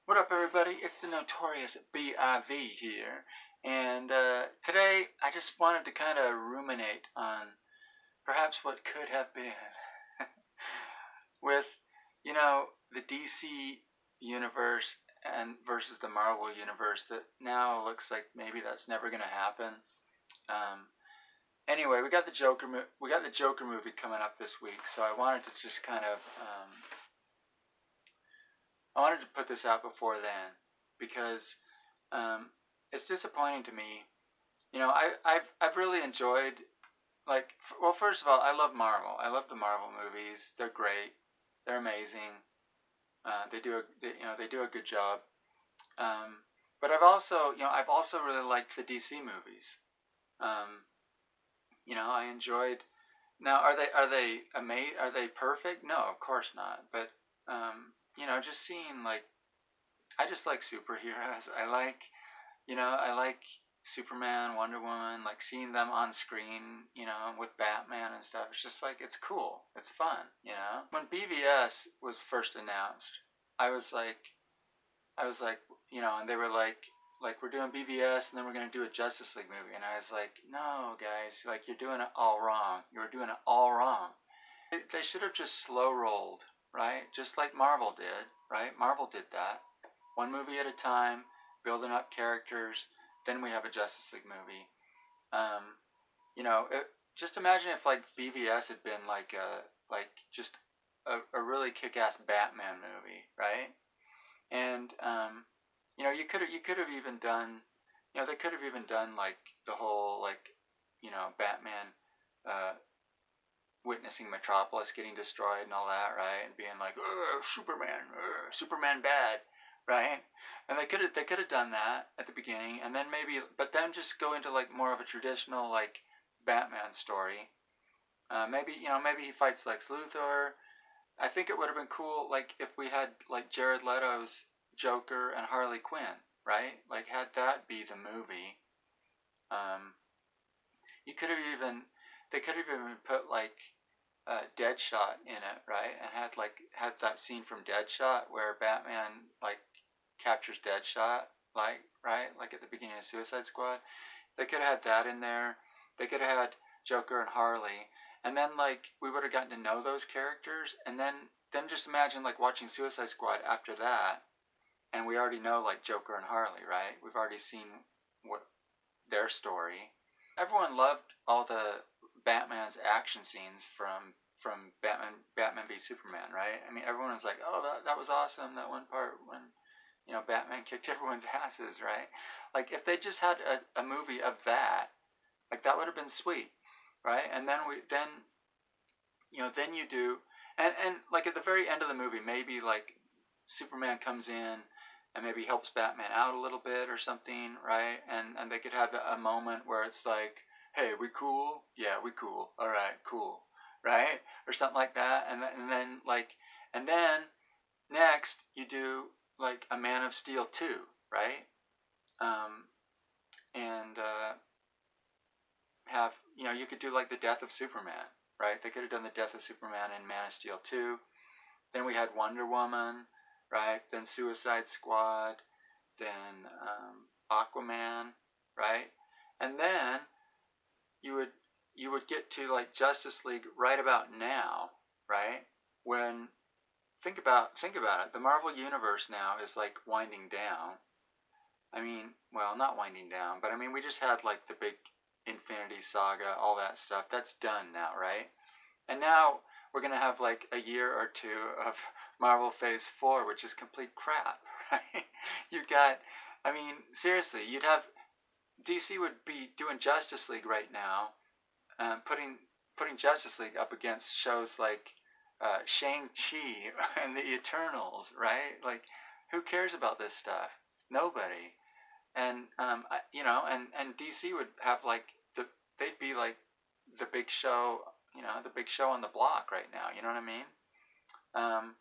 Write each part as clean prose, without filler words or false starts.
What up, everybody? It's the notorious B.I.V. here, and today I just wanted to kind of ruminate on perhaps what could have been with, the DC universe and versus the Marvel universe that now looks like maybe that's never going to happen. Um, anyway, we got the Joker movie coming up this week, so I wanted to just kind of I wanted to put this out before then because um, it's disappointing to me. I've really enjoyed well, first of all, I love Marvel. I love the Marvel movies. They're great. They're amazing. They do a good job. But I've also really liked the DC movies. Um, I enjoyed. Now, are they perfect? No, of course not. But just seeing I just like superheroes. I like Superman, Wonder Woman, like seeing them on screen, with Batman and stuff. It's just like it's cool. It's fun. When BVS was first announced, I was like and they were like we're doing BVS and then we're gonna do a Justice League movie, and I was like, no, guys, like you're doing it all wrong. You're doing it all wrong. They should have just slow rolled, right? Just like Marvel did, right? Marvel did that. One movie at a time, building up characters. Then we have a Justice League movie. Um, just imagine if like BVS had been just a really kick-ass Batman movie, right? And you could have even done, they could have even done like the whole Batman uh, witnessing Metropolis getting destroyed and all that, right? And being like, Superman bad, right? And they could have done that at the beginning, and then but then just go into like more of a traditional like Batman story. Maybe he fights Lex Luthor. I think it would have been cool like if we had like Jared Leto's Joker and Harley Quinn, right? Like had that be the movie. Um, you could have even they could have even put like Deadshot in it, right? And had that scene from Deadshot where Batman like captures Deadshot, like right, like at the beginning of Suicide Squad. They could have had that in there. They could have had Joker and Harley, and then like we would have gotten to know those characters, and then just imagine like watching Suicide Squad after that, and we already know like Joker and Harley, right? We've already seen what their story. Everyone loved all the Batman's action scenes from Batman v Superman, right? I mean, everyone was like, "Oh, that was awesome." That one part when Batman kicked everyone's asses, right? Like if they just had a movie of that, like that would have been sweet, right? And then you do, and like at the very end of the movie, maybe like Superman comes in and maybe helps Batman out a little bit or something, right? And they could have a moment where it's like, hey, we cool? Yeah, we cool. All right, cool, right? Or something like that. And then next you do like a Man of Steel 2, right? Um, and have you could do like the death of Superman, right? They could have done the death of Superman in Man of Steel 2. Then we had Wonder Woman, right? Then Suicide Squad, then Aquaman, right? And then you would you would get to like Justice League right about now, right? When think about it. The Marvel universe now is like winding down. I mean, well, not winding down, but I mean we just had like the big Infinity Saga, all that stuff. That's done now, right? And now we're gonna have like a year or two of Marvel Phase 4, which is complete crap, right? You've got, I mean, seriously, you'd have DC would be doing Justice League right now, putting Justice League up against shows like Shang-Chi and the Eternals, right? Like, who cares about this stuff? Nobody. And and DC would have like they'd be like the big show, the big show on the block right now. You know what I mean? Um,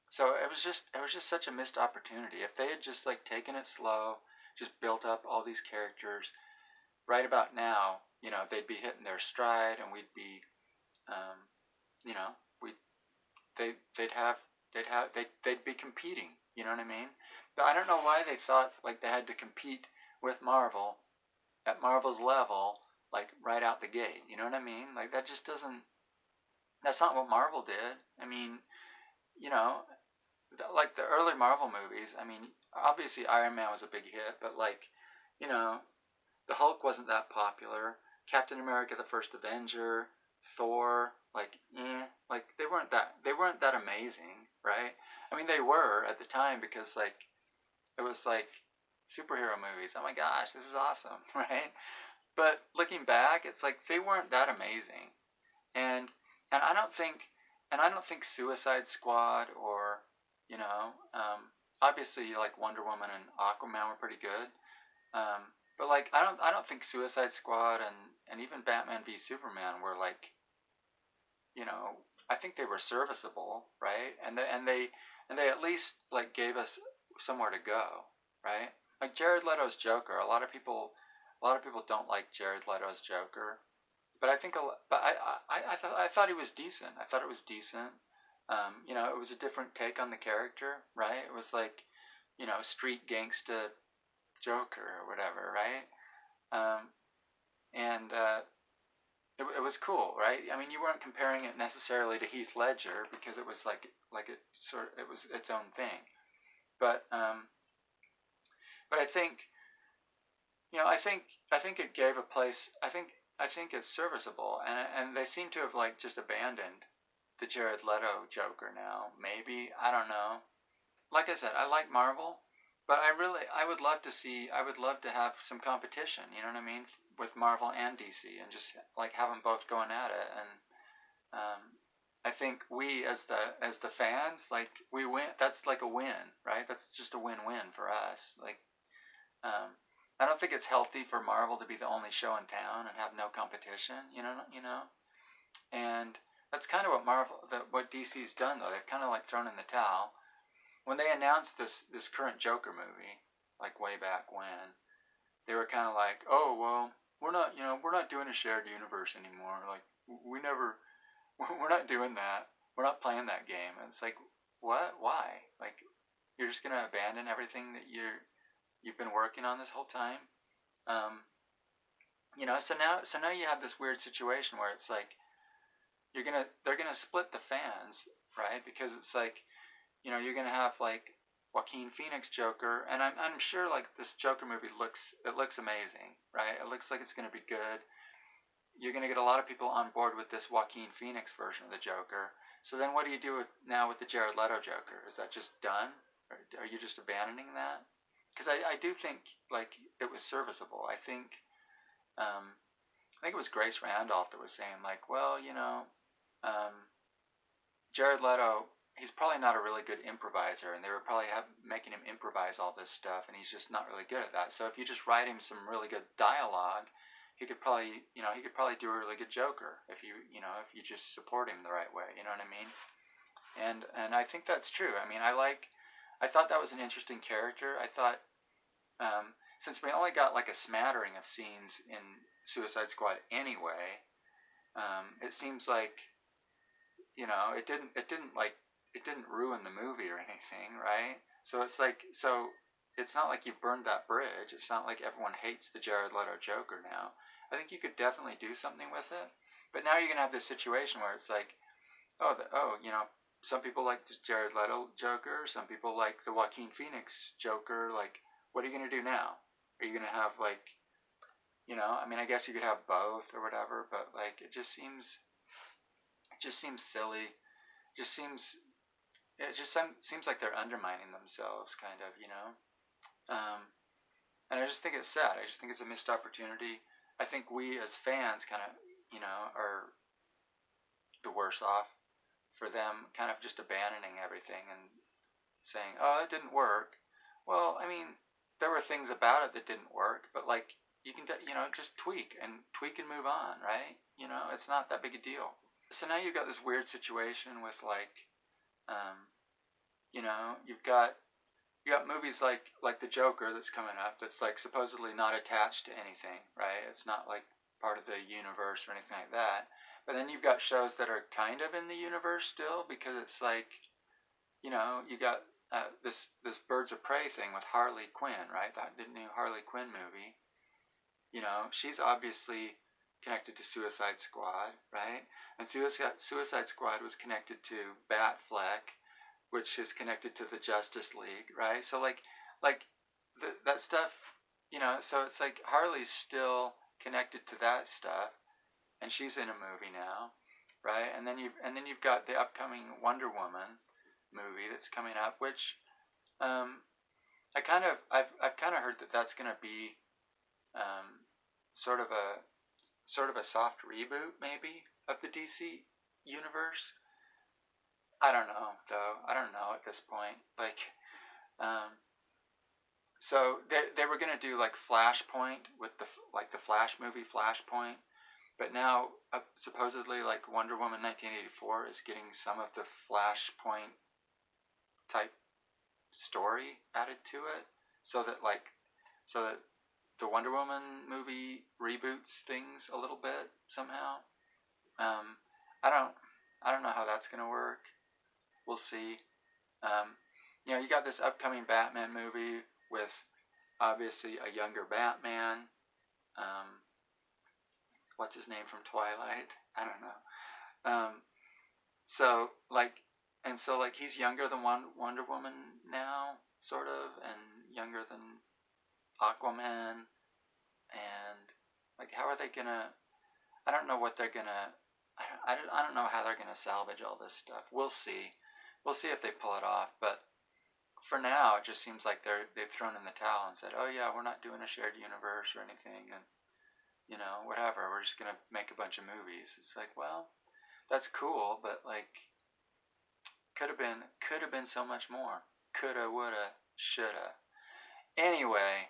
so it was just such a missed opportunity. If they had just like taken it slow, just built up all these characters, right about now, they'd be hitting their stride, and we'd be, um, you we they'd be competing. You know what I mean? But I don't know why they thought like they had to compete with Marvel at Marvel's level, like right out the gate. You know what I mean? Like that just doesn't. That's not what Marvel did. I mean, you know, like the early Marvel movies. I mean, obviously Iron Man was a big hit, but like, you know, the Hulk wasn't that popular. Captain America: The First Avenger, Thor, like they weren't that amazing, right? I mean, they were at the time because like it was like superhero movies. Oh my gosh, this is awesome, right? But looking back, it's like they weren't that amazing, and and I don't think Suicide Squad or you know obviously like Wonder Woman and Aquaman were pretty good, but like I don't think Suicide Squad and even Batman v Superman were like you know I think they were serviceable, right? And they at least like gave us somewhere to go, right? Like Jared Leto's Joker. A lot of people don't like Jared Leto's Joker, but I think I thought he was decent. I thought it was decent. It was a different take on the character, right? It was like, street gangsta Joker or whatever, right? Um, and it was cool, right? I mean, you weren't comparing it necessarily to Heath Ledger because it was it was its own thing. But I think I think it gave a place. I think it's serviceable, and they seem to have like just abandoned the Jared Leto Joker now. Maybe I don't know. Like I said, I like Marvel, but I would love to have some competition. You know what I mean, with Marvel and DC, and just like have them both going at it. And um, I think we as the fans, like we win. That's like a win, right? That's just a win-win for us. Like um, I don't think it's healthy for Marvel to be the only show in town and have no competition. And that's kind of what DC's done though. They've kind of like thrown in the towel when they announced this current Joker movie, like way back when. They were kind of like, oh well, we're not doing a shared universe anymore. Like we never, we're not doing that. We're not playing that game. And it's like, what? Why? Like you're just gonna abandon everything that you've been working on this whole time? Um, so now you have this weird situation where it's like they're gonna split the fans, right? Because it's like you're gonna have like Joaquin Phoenix Joker, and I'm sure like this Joker movie looks amazing, right? It looks like it's gonna be good. You're gonna get a lot of people on board with this Joaquin Phoenix version of the Joker. So then, what do you do now with the Jared Leto Joker? Is that just done, or are you just abandoning that? Because I do think like it was serviceable. Um, I think it was Grace Randolph that was saying like, well, um, Jared Leto, he's probably not a really good improviser, and they were probably making him improvise all this stuff, and he's just not really good at that. So if you just write him some really good dialogue, he could probably do a really good Joker if you just support him the right way. You know what I mean? And I think that's true. I mean, I thought that was an interesting character. I thought since we only got like a smattering of scenes in Suicide Squad anyway, it seems like it didn't ruin the movie or anything, right? So it's not like you've burned that bridge. It's not like everyone hates the Jared Leto Joker now. I think you could definitely do something with it, but now you're gonna have this situation where it's like, some people like the Jared Leto Joker, some people like the Joaquin Phoenix Joker. Like, what are you gonna do now? Are you gonna have like, I mean, I guess you could have both or whatever, but like, it just seems silly. Just seems it just seems like they're undermining themselves, kind of, and I just think it's sad. I just think it's a missed opportunity. I think we as fans kind of, are the worse off for them kind of just abandoning everything and saying, "Oh, it didn't work." Well, I mean, there were things about it that didn't work, but like you can, just tweak and move on, right? It's not that big a deal. So now you've got this weird situation with like, um, you've got movies like the Joker that's coming up that's like supposedly not attached to anything, right? It's not like part of the universe or anything like that. But then you've got shows that are kind of in the universe still because it's like, you got this Birds of Prey thing with Harley Quinn, right? The new Harley Quinn movie. You know, she's obviously connected to Suicide Squad, right? And Suicide Squad was connected to Batfleck, which is connected to the Justice League, right? So that stuff, you know. So it's like Harley's still connected to that stuff, and she's in a movie now, right? And then you've got the upcoming Wonder Woman movie that's coming up, which I've kind of heard that that's going to be um, sort of a soft reboot maybe of the DC universe. I don't know though. I don't know at this point. Um, so they were gonna do like Flashpoint with the Flash movie Flashpoint, but now supposedly like Wonder Woman 1984 is getting some of the Flashpoint type story added to it, so that the Wonder Woman movie reboots things a little bit somehow. Um, I don't know how that's gonna work. We'll see. Um, you got this upcoming Batman movie with obviously a younger Batman. Um, what's his name from Twilight? I don't know. Um, so like, and so like he's younger than Wonder Woman now, sort of, and younger than Aquaman, and like, how are they gonna? I don't know what they're gonna. I don't know how they're gonna salvage all this stuff. We'll see. We'll see if they pull it off. But for now, it just seems like they've thrown in the towel and said, "Oh yeah, we're not doing a shared universe or anything," and whatever. We're just gonna make a bunch of movies. It's like, well, that's cool, but like, could have been so much more. Coulda, woulda, shoulda. Anyway,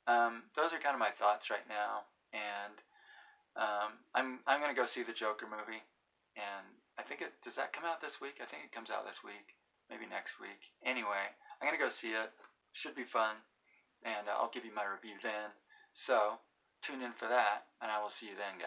those are kind of my thoughts right now, and I'm gonna go see the Joker movie, and I think it does that come out this week. I think it comes out this week, maybe next week. Anyway, I'm gonna go see it. Should be fun, and I'll give you my review then. So tune in for that, and I will see you then, guys.